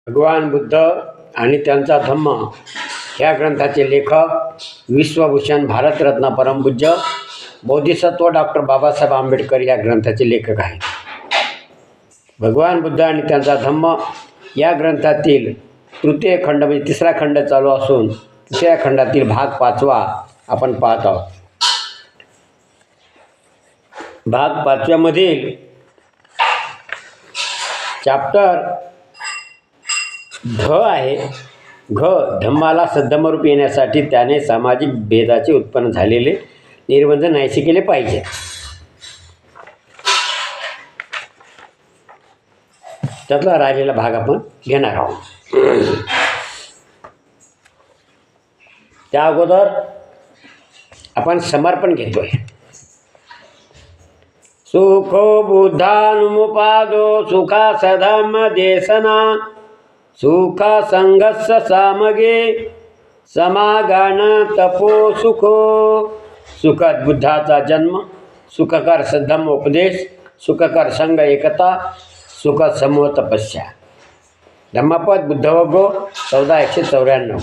भगवान बुद्ध आणि त्यांचा धम्म ह्या ग्रंथाचे लेखक विश्वभूषण भारतरत्न परमपूज्य बोधिसत्व डॉक्टर बाबासाहेब आंबेडकर या ग्रंथाचे लेखक आहेत. भगवान बुद्ध आणि त्यांचा धम्म या ग्रंथातील तृतीय खंड म्हणजे तिसरा खंड चालू असून तिसऱ्या खंडातील भाग 5वा आपण पाहत आहोत. भाग 5व्यामधील चॅप्टर ध आहे. धम्माला सद्धम्मरूप येण्यासाठी त्याने सामाजिक भेदाचे उत्पन्न झालेले निर्बंध नाहीसे केले पाहिजे. त्यातला राहिलेला भाग आपण घेणार आहोत. त्या अगोदर आपण समर्पण घेतोय. सुखो बुद्धानुमुपादो सुखा सधम्म देशना सुखा संघस्स सामगे समागण तपो सुखो. सुखद बुद्धाचा जन्म, सुखकर सद्धम्म उपदेश, सुखकर संघ एकता, सुख समूह तपस्या. धम्मपद बुद्धवगो 14:194.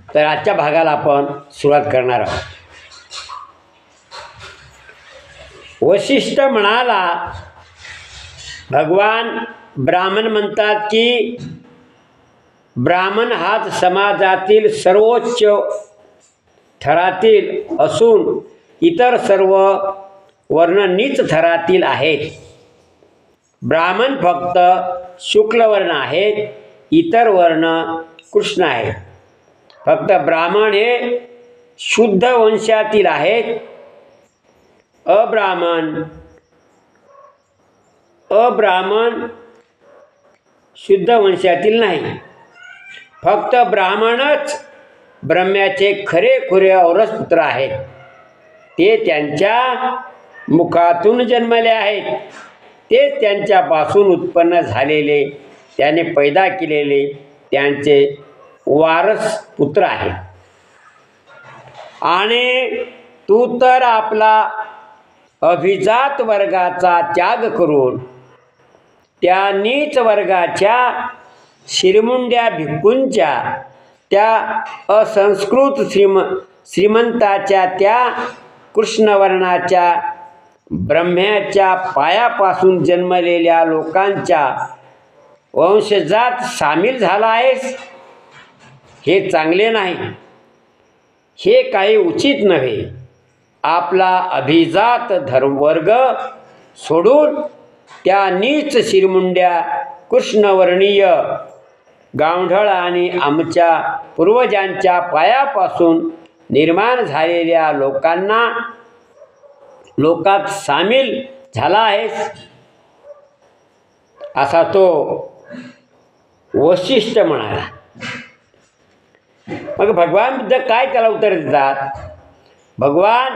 तर आजच्या भागाला आपण सुरुवात करणार आहोत. वशिष्ठ म्हणाला, भगवान ब्राह्मण म्हणतात की ब्राह्मण हाच समाजातील सर्वोच्च थरातील असून इतर सर्व वर्ण नीच थरातील आहेत. ब्राह्मण फक्त शुक्ल वर्ण आहेत, इतर वर्ण कृष्ण आहेत. फक्त ब्राह्मण हे शुद्ध वंशातील आहेत, अब्राह्मण शुद्ध वंशातील नाही. फक्त ब्राह्मणच ब्रह्म्याचे खरेखुरे औरस पुत्र आहेत. ते त्यांच्या मुखातून जन्मले आहेत. ते त्यांच्यापासून उत्पन्न झालेले, त्याने पैदा केलेले त्यांचे वारस पुत्र आहेत. आणि तू तर आपला अभिजात वर्गाचा त्याग करून त्या नीच वर्गाच्या शिरमुंड्या भिक्खूंच्या, त्या असंस्कृत श्रीमंताच्या, त्या कृष्णवर्णाच्या ब्रह्म्याच्या पायापासून जन्मलेल्या लोकांच्या वंशजात सामील झाला आहेस. हे चांगले नाही. हे काही उचित नव्हे. आपला अभिजात धर्मवर्ग सोडून त्या नीच शिरमुंड्या कृष्णवर्णीय गावढळ आणि आमच्या पूर्वजांच्या पायापासून निर्माण झालेल्या लोकात सामील झाला आहेस, असा तो वशिष्ठ म्हणाला. मग भगवान बुद्ध काय त्याला उत्तर देतात? भगवान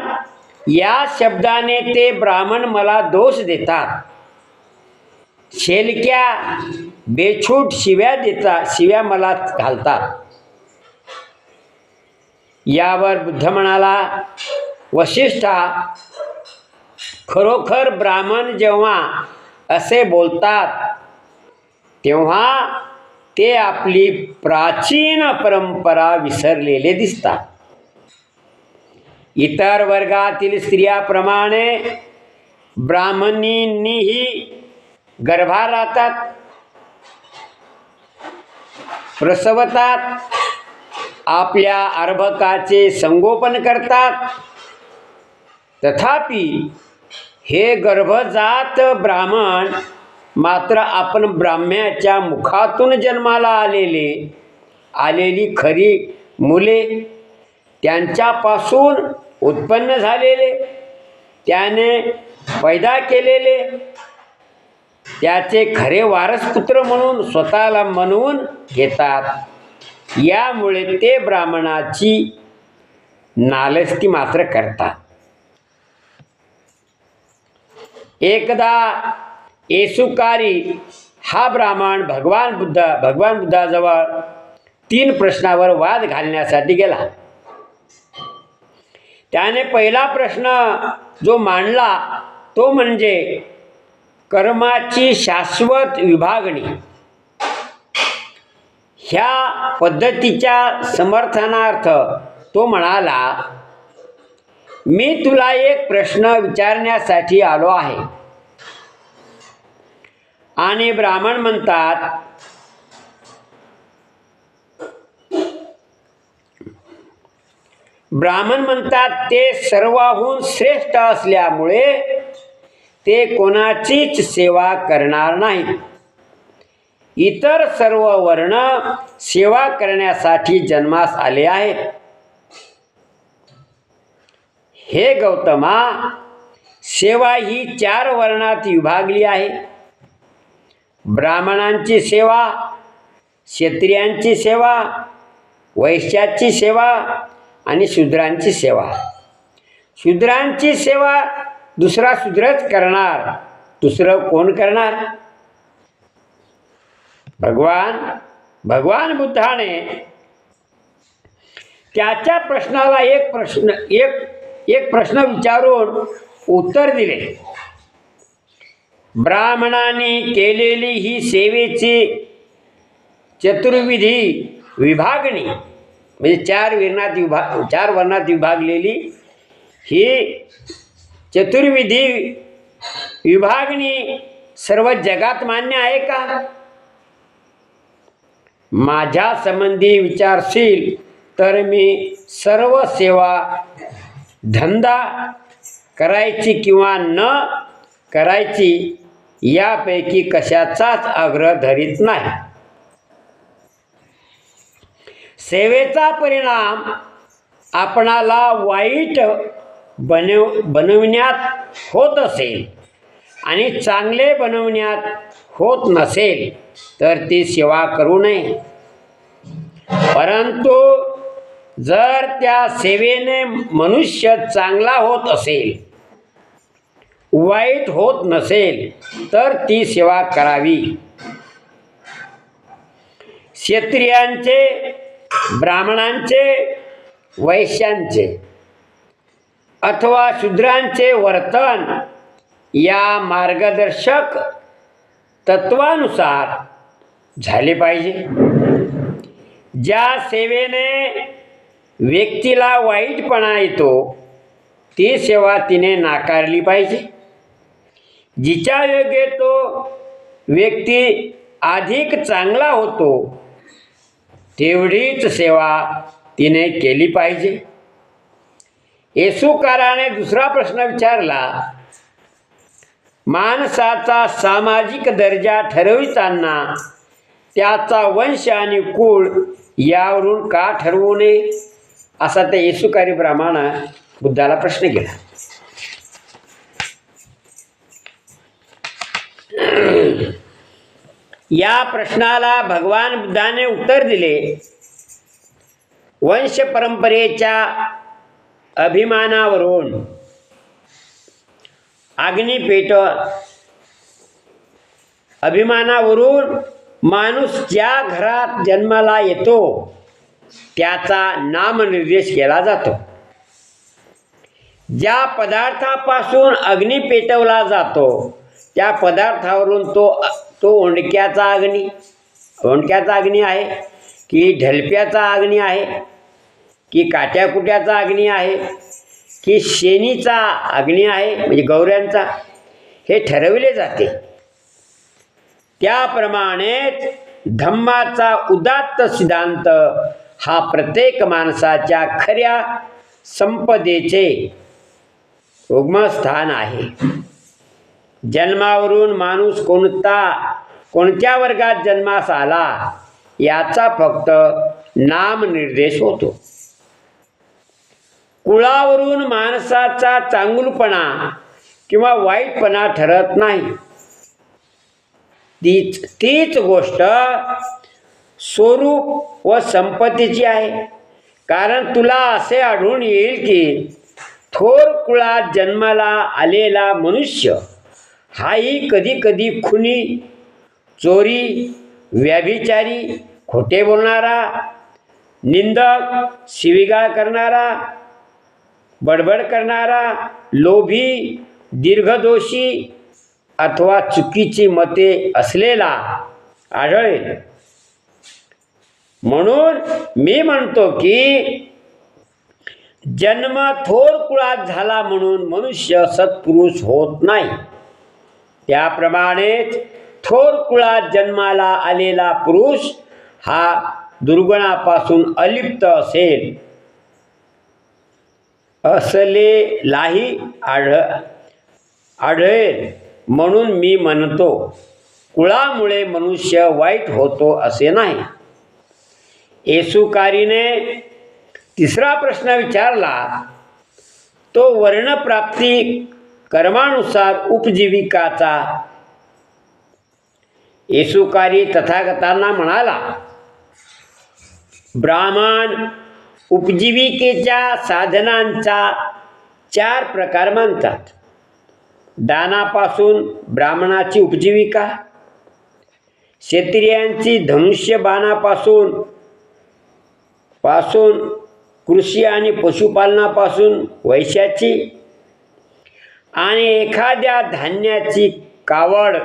या शब्दाने ते ब्राह्मण मला दोष देतात, शेलक्या बेछूट शिव्या मला घालतात. यावर बुद्ध म्हणाला, वशिष्ठा, खरोखर ब्राह्मण जेव्हा असे बोलतात तेव्हा ते आपली प्राचीन परंपरा विसरलेले दिसतात. इतर वर्गातील स्त्रियाप्रमाणे ब्राह्मणींनीही गर्भात राहतात, प्रसवतात, आपल्या अर्भकाचे संगोपन करतात. तथापि हे गर्भजात ब्राह्मण मात्र आपण ब्राह्म्याच्या मुखातून जन्माला आलेली खरी मुले, त्यांच्यापासून उत्पन्न झालेले, त्याने पैदा केलेले, त्याचे खरे वारसपुत्र म्हणून स्वतःला म्हणवून घेतात. यामुळे ते ब्राह्मणाची नालस्ती मात्र करतात. एकदा येसुकारी हा ब्राह्मण भगवान बुद्धाजवळ 3 प्रश्नावर वाद घालण्यासाठी गेला. त्याने पहिला प्रश्न जो मांडला तो म्हणजे कर्माची शाश्वत विभागणी. ह्या पद्धतीच्या समर्थनार्थ तो म्हणाला, मी तुला एक प्रश्न विचारण्यासाठी आलो आहे. आणि ब्राह्मण म्हणतात ते सर्वाहून श्रेष्ठ असल्यामुळे ते कोणाचीच सेवा करणार नाहीत. इतर सर्व वर्ण सेवा करण्यासाठी जन्मास आले आहेत. हे गौतमा, सेवा ही 4 वर्णात विभागली आहे. ब्राह्मणांची सेवा, क्षत्रियांची सेवा, वैश्याची सेवा आणि शूद्रांची सेवा. शूद्रांची सेवा दुसरा शूद्रच करणार, दुसरं कोण करणार? भगवान बुद्धाने त्याच्या प्रश्नाला एक प्रश्न विचारून उत्तर दिले. ब्राह्मणांनी केलेली ही सेवेची चतुर्विधी विभागणी म्हणजे 4 वर्णात विभागलेली ही चतुर्विधी विभागणी सर्व जगात मान्य आहे का? माझ्या संबंधी विचारशील तर मी सर्व सेवा धंदा करायची किंवा न करायची यापैकी कशाचाच आग्रह धरीत नाही. सेवेचा परिणाम आपणाला वाईट बनविण्यात होत असेल आणि चांगले बनविण्यात होत नसेल तर ती सेवा करू नये. परंतु जर त्या सेवेने मनुष्य चांगला होत असेल, वाईट होत नसेल तर ती सेवा करावी. क्षत्रियांचे, ब्राह्मणांचे, वैश्यांचे अथवा शूद्रांचे वर्तन या मार्गदर्शक तत्वानुसार झाले पाहिजे. ज्या सेवेने व्यक्तीला वाईटपणा येतो ती सेवा तिने नाकारली पाहिजे. जिच्या योगे तो व्यक्ती अधिक चांगला होतो तेवढीच सेवा तिने केली पाहिजे. येशूकाराने दुसरा प्रश्न विचारला, माणसाचा सामाजिक दर्जा ठरविताना त्याचा वंश आणि कुळ यावरून का ठरवू नये, असा त्या येशूकारी ब्राह्मणाने बुद्धाला प्रश्न केला. या प्रश्नाला भगवान बुद्धाने उत्तर दिले, वंश परंपरेच्या अभिमानावरून अभिमानावरून माणूस ज्या घरात जन्माला येतो त्याचा नामनिर्देश केला जातो. ज्या पदार्थापासून अग्नी पेटवला जातो त्या पदार्थावरून तो ओंडक्याचा अग्नी आहे की ढलप्याचा अग्नी आहे की काट्याकुट्याचा अग्नी आहे की शेणीचा अग्नी आहे म्हणजे गौऱ्यांचा, हे ठरविले जाते. त्याप्रमाणेच धम्माचा उदात्त सिद्धांत हा प्रत्येक माणसाच्या खऱ्या संपदेचे उगमस्थान आहे. जन्मावरून माणूस कोणत्या वर्गात जन्मास आला याचा फक्त नामनिर्देश होतो. कुळावरून माणसाचा चांगुलपणा किंवा वाईटपणा ठरत नाही. तीच गोष्ट स्वरूप व संपत्तीची आहे. कारण तुला असे आढळून येईल की थोर कुळात जन्माला आलेला मनुष्य हाही कधी कधी खुनी, चोरी, व्यभिचारी, खोटे बोलणारा, निंदक, शिवीगाळ करणारा, बडबड करणारा, लोभी, दीर्घदोषी अथवा चुकीची मते असलेला आढळेल. म्हणून मी म्हणतो की जन्म थोर कुळात झाला म्हणून मनुष्य सत्पुरुष होत नाही. त्याप्रमाणेच थोर कुळात जन्माला आलेला पुरुष हा दुर्गुणापासून अलिप्त असलेलाही आढळेल. म्हणून मी म्हणतो कुळामुळे मनुष्य वाईट होतो असे नाही. येशुकारीने तिसरा प्रश्न विचारला तो वर्णप्राप्ती कर्मानुसार उपजीविकाचा. येशुकारी तथागतांना म्हणाला, ब्राह्मण उपजीविकेच्या साधनांचा 4 प्रकार मानतात. दानापासून ब्राह्मणाची उपजीविका, क्षत्रियांची धनुष्यबाणापासून कृषी आणि पशुपालनापासून वैश्याची, आणि एखाद्या धान्याची कावड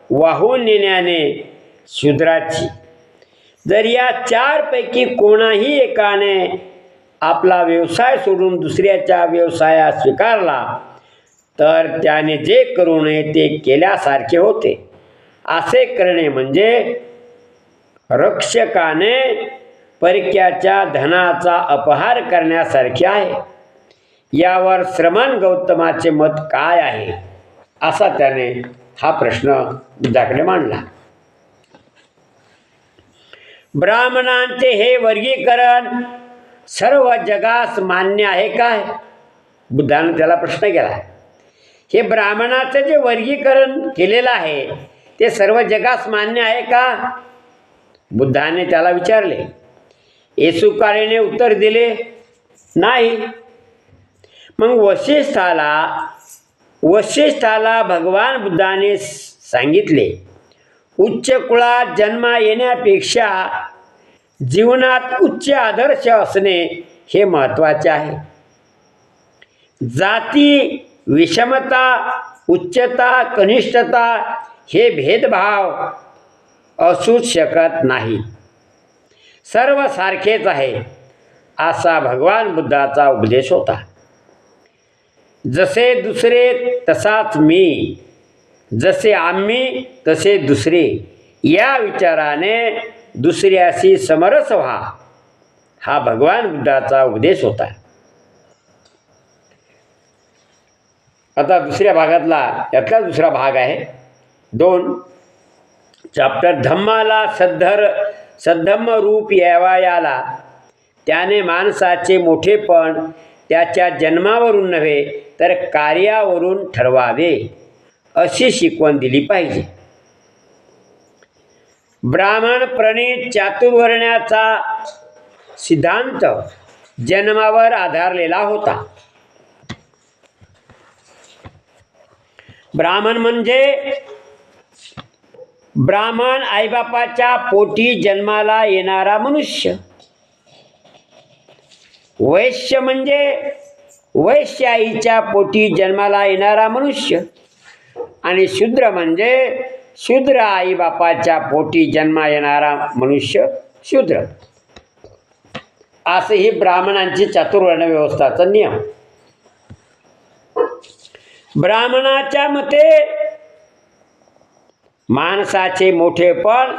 वाहून नेण्याने शूद्राची. जर या 4 पैकी कोणाही एकाने आपला व्यवसाय सोडून दुसऱ्याच्या व्यवसायात स्वीकारला तर त्याने जे करू नये ते केल्यासारखे होते. असे करणे म्हणजे रक्षकाने परक्याच्या धनाचा अपहार करण्यासारखे आहे. यावर श्रमण गौतमाचे मत काय आहे, असा त्याने हा प्रश्न बुद्धाकडे मांडला. ब्राह्मणांचे हे वर्गीकरण सर्व जगास मान्य आहे काय? बुद्धाने त्याला प्रश्न केला. हे ब्राह्मणाचं जे वर्गीकरण केलेलं आहे ते सर्व जगास मान्य आहे का? बुद्धाने त्याला विचारले. येशुकारीने उत्तर दिले, नाही. मग वसिष्ठाला भगवान बुद्धाने सांगितले, उच्च कुळात जन्म येण्यापेक्षा जीवनात उच्च आदर्श असणे हे महत्त्वाचे आहे. जाती, विषमता, उच्चता, कनिष्ठता हे भेदभाव असूच शकत नाही. सर्व सारखेच आहे असा भगवान बुद्धाचा उपदेश होता. जसे दुसरे तसाच मी, जसे आम्ही तसे दुसरे, या विचाराने दुसऱ्याशी समरस व्हा, हा भगवान बुद्धाचा उपदेश होता. आता दुसऱ्या भागातला यातला दुसरा भाग आहे 2 चॅप्टर. धम्माला सद्धम्म रूप यावयाला त्याने माणसाचे मोठेपण त्याच्या जन्मावरून नव्हे तर कार्यावरून ठरवावे अशी शिकवण दिली पाहिजे. ब्राह्मण प्रणीत चातुर्वर्ण्याचा सिद्धांत जन्मावर आधारलेला होता. ब्राह्मण आईबापाच्या पोटी जन्माला येणारा मनुष्य. वैश्य म्हणजे वैश्य आईच्या पोटी जन्माला येणारा मनुष्य. आणि शूद्र म्हणजे शूद्र आईबापाच्या पोटी जन्मा येणारा मनुष्य शूद्र. असे ही ब्राह्मणांची चातुर्वर्ण व्यवस्थाचा नियम. ब्राह्मणाच्या मते माणसाचे मोठेपण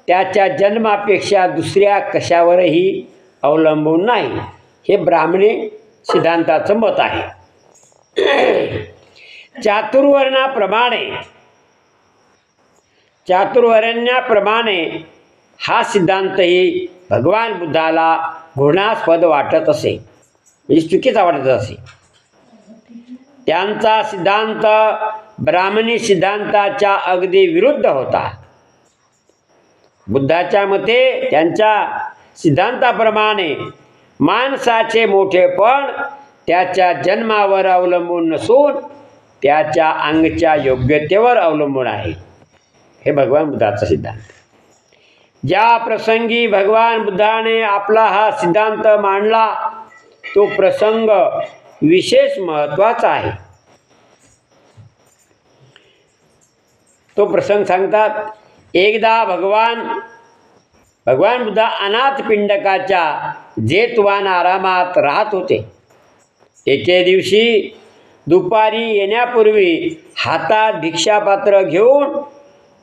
त्याच्या जन्मापेक्षा दुसऱ्या कशावरही अवलंबून नाही, हे ब्राह्मणी सिद्धांताचं मत आहे. चातुर्वर्ण्याप्रमाणे हा सिद्धांतही भगवान बुद्धाला घृणास्पद वाटत असे, म्हणजे चुकीचा वाटत असे. त्यांचा सिद्धांत ब्राह्मणी सिद्धांताच्या अगदी विरुद्ध होता. बुद्धाच्या मते त्यांच्या सिद्धांताप्रमाणे माणसाचे मोठेपण त्याच्या जन्मावर अवलंबून नसून त्याच्या अंगच्या योग्यतेवर अवलंबून आहे, हे भगवान बुद्धाचा सिद्धांत. ज्या प्रसंगी भगवान बुद्धाने आपला हा सिद्धांत मांडला तो प्रसंग विशेष महत्त्वाचा आहे. तो प्रसंग सांगतात. एकदा भगवान बुद्ध अनाथ पिंडकाच्या जेतवान आरामात राहत होते. एके दिवशी दुपारी येण्यापूर्वी हातात भिक्षापात्र घेऊन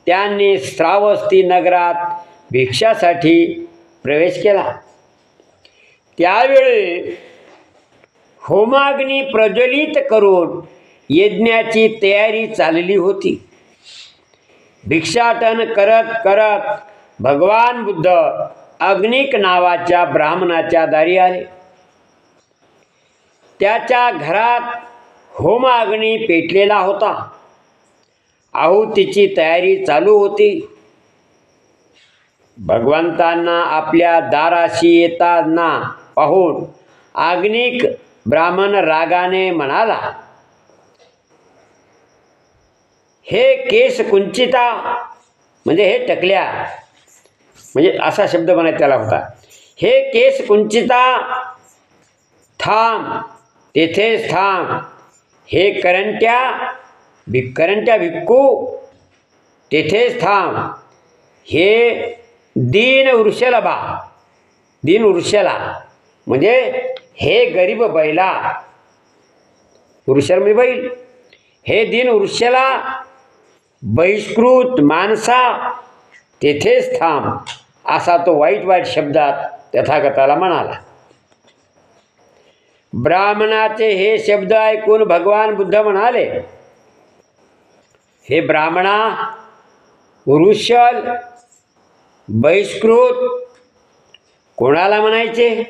त्यांनी श्रावस्ती नगरात भिक्षासाठी प्रवेश केला. त्यावेळी होमाग्नी प्रज्वलित करून यज्ञाची तयारी चालली होती. भिक्षाटन करत करत भगवान बुद्ध अग्निक नावाच्या ब्राह्मणाच्या दारी आले. त्याच्या घरात होमाग्नी पेटलेला होता. आहुतीची तयारी चालू होती. भगवंतांना आपल्या दाराशी येताना पाहून आग्निक ब्राह्मण रागाने म्हणाला, हे केस कुंचिता, म्हणजे हे टकल्या, म्हणजे असा शब्द म्हणायचा त्याला होता. हे केस कुंचिता, थांब, तेथेच थांब. हे करंट्या भिक्खू, तेथेच थांब. हे दीन वृषला, म्हणजे हे गरीब बैला, वृषल म्हणजे बैल. हे दीन वृषला, बहिष्कृत माणसा, तेथेच थांब. असा तो वाईट शब्दात तथागताला म्हणाला. ब्राह्मणाचे हे शब्द ऐकून भगवान बुद्ध म्हणाले, हे ब्राह्मणा, वृषल, बहिष्कृत कोणाला म्हणायचे?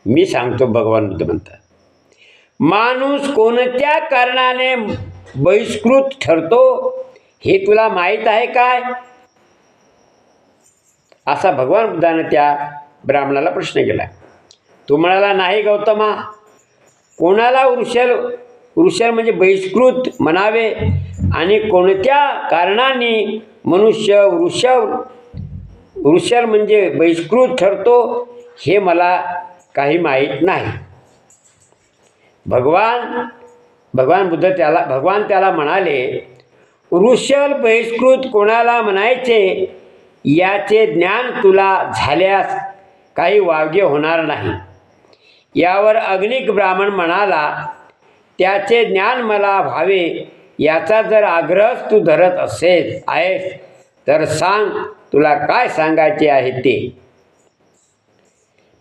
मी सांगतो. भगवान बुद्ध म्हणतात, माणूस कोणत्या कारणाने बहिष्कृत ठरतो हे तुला माहीत आहे काय? असा भगवान बुद्धाने त्या ब्राह्मणाला प्रश्न केला. तो म्हणाला, नाही गौतमा, कोणाला वृषल म्हणजे बहिष्कृत म्हणावे आणि कोणत्या कारणाने मनुष्य वृषल म्हणजे बहिष्कृत ठरतो हे मला काही माहीत नाही. भगवान त्याला म्हणाले, वृषल बहिष्कृत कोणाला म्हणायचे याचे ज्ञान तुला झाल्यास काही वावगे होणार नाही. यावर अग्निक ब्राह्मण म्हणाला, त्याचे ज्ञान मला व्हावे याचा जर आग्रह तू धरत आहेस तर सांग, तुला काय सांगायचे आहे ते.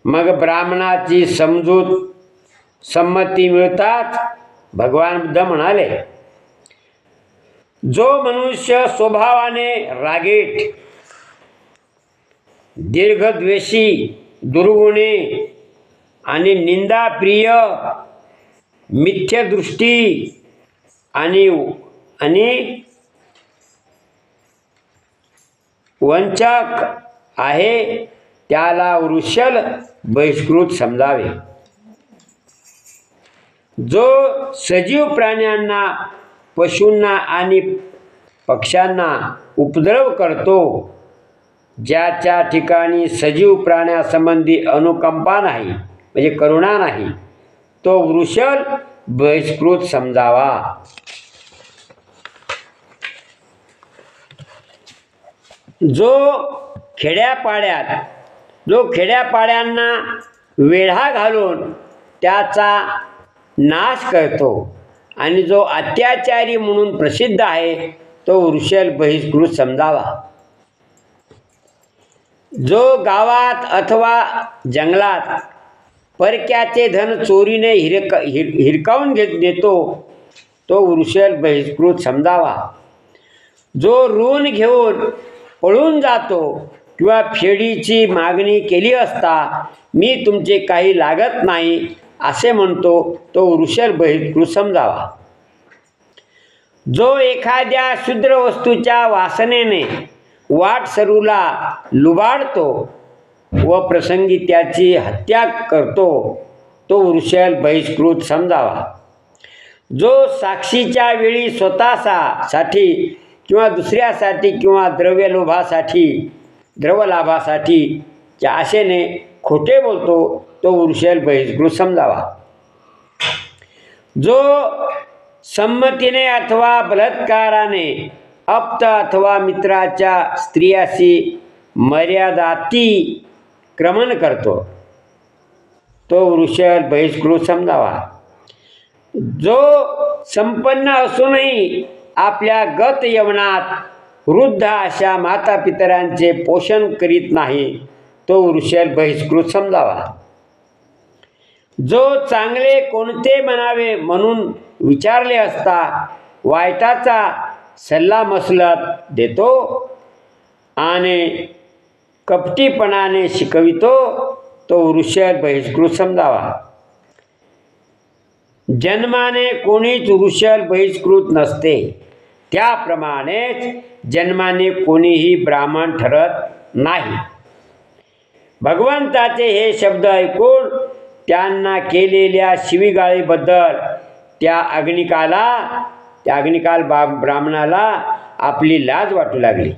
मग ब्राह्मणाची संमती मिळताच भगवान बुद्ध म्हणाले, जो मनुष्य स्वभावाने रागीट, दीर्घद्वेषी, दुर्गुणी आणि निंदाप्रिय, मिथ्यदृष्टी आणि वंचक आहे त्याला वृषल बहिष्कृत समजावे. जो सजीव प्राण्यांना, पशूंना आणि पक्ष्यांना उपद्रव करतो, ज्याच्या ठिकाणी सजीव प्राण्यासंबंधी अनुकंपा नाही म्हणजे करुणा नाही, तो वृषल बहिष्कृत समजावा. जो खेड्यापाड्यांना वेढा घालून त्याचा नाश करतो आणि जो अत्याचारी म्हणून प्रसिद्ध आहे तो वृषल बहिष्कृत समजावा. जो गावात अथवा जंगलात परक्याचे धन चोरीने हिरकावून नेतो तो वृषल बहिष्कृत समजावा. जो ऋण घेऊन पळून जातो किंवा फेडीची मागणी केली असता मी तुमचे काही लागत नाही असे म्हणतो तो वृषल बहिष्कृत समजावा. जो एखाद्या क्षुद्र वस्तूच्या वासनेने वाटसरूला लुबाडतो व प्रसंगी त्याची हत्या करतो तो वृषल बहिष्कृत समजावा. जो साक्षीच्या वेळी स्वतःसाठी किंवा दुसऱ्यासाठी किंवा द्रव्यलाभासाठी च्या आशेने खोटे बोलतो तो वृषल बहिष्कृत समजावा. जो संमतीने अथवा बलात्काराने आप्त अथवा मित्राच्या स्त्रियाशी मर्यादातिक्रमण करतो तो वृषभ बहिष्कृत समजावा. जो संपन्न असूनही आपल्या गत यवनात वृद्ध अशा मातापितरांचे पोषण करीत नाही तो वृषभ बहिष्कृत समजावा. जो चांगले कोणते म्हणावे म्हणून विचारले असता वाईटाचा सल्ला मसलत देतो आणि कपटीपणाने शिकवितो तो वृषभ बहिष्कृत समजावा. जन्माने कोणीच वृषभ बहिष्कृत नसते, त्याप्रमाणेच जन्माने कोणीही ब्राह्मण ठरत नाही. भगवंताचे हे शब्द ऐकून त्यांना केलेल्या शिवीगाळीबद्दल त्या अग्निकाल ब्राह्मणाला आपली लाज वाटू लागली.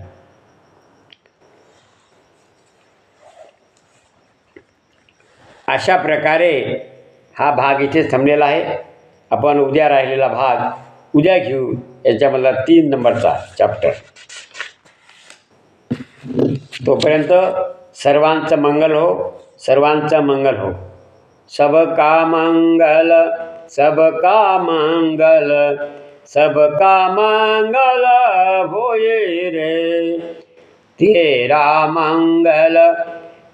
अशा प्रकारे हा भाग इथे थांबलेला आहे. आपण उद्या राहिलेला भाग उद्या घेऊ. याच्यामधला 3 नंबरचा चॅप्टर. तोपर्यंत सर्वांचं मंगल हो, सर्वांचं मंगल हो. सबका मंगल, सबका मंगल, सबका मंगल होए रे. तेरा मंगल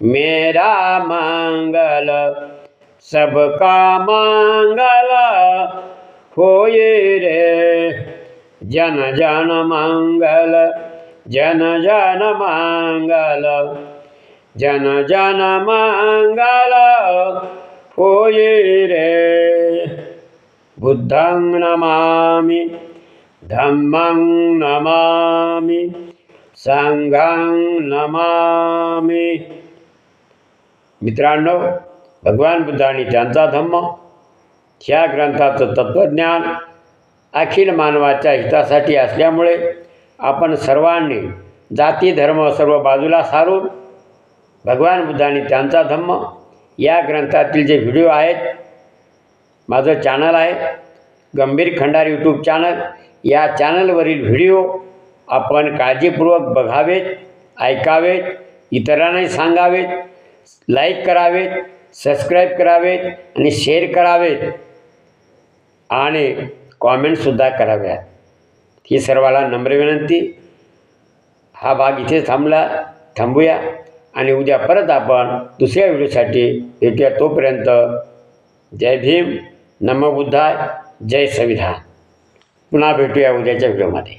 मेरा मंगल, सबका मंगल होए रे. जन जन मंगल, जन जन मंगल, जन जन मंगल होए रे. बुद्धं नमामि, धम्मं नमामि, संघं नमामि. मित्रांनो, भगवान बुद्ध आणि त्यांचा धम्म ह्या ग्रंथाचं तत्त्वज्ञान अखिल मानवाच्या हितासाठी असल्यामुळे आपण सर्वांनी जाती धर्म सर्व बाजूला सारून भगवान बुद्ध आणि त्यांचा धम्म या ग्रंथातील जे व्हिडिओ आहेत, माझं चॅनल आहे गंभीर खंडार यूट्यूब चॅनल, या चॅनलवरील व्हिडिओ आपण काळजीपूर्वक बघावेत, ऐकावेत, इतरांनाही सांगावेत, लाईक करावेत, सबस्क्राईब करावेत आणि शेअर करावेत आणि कॉमेंटसुद्धा कराव्यात. ही सर्वाला नम्र विनंती. हा भाग इथे थांबूया आणि उद्या परत आपण दुसऱ्या व्हिडिओसाठी भेटूया. तोपर्यंत जय भीम, नमो बुद्धाय, जय संविधान. पुन्हा भेटूया उद्याच्या व्हिडिओमध्ये.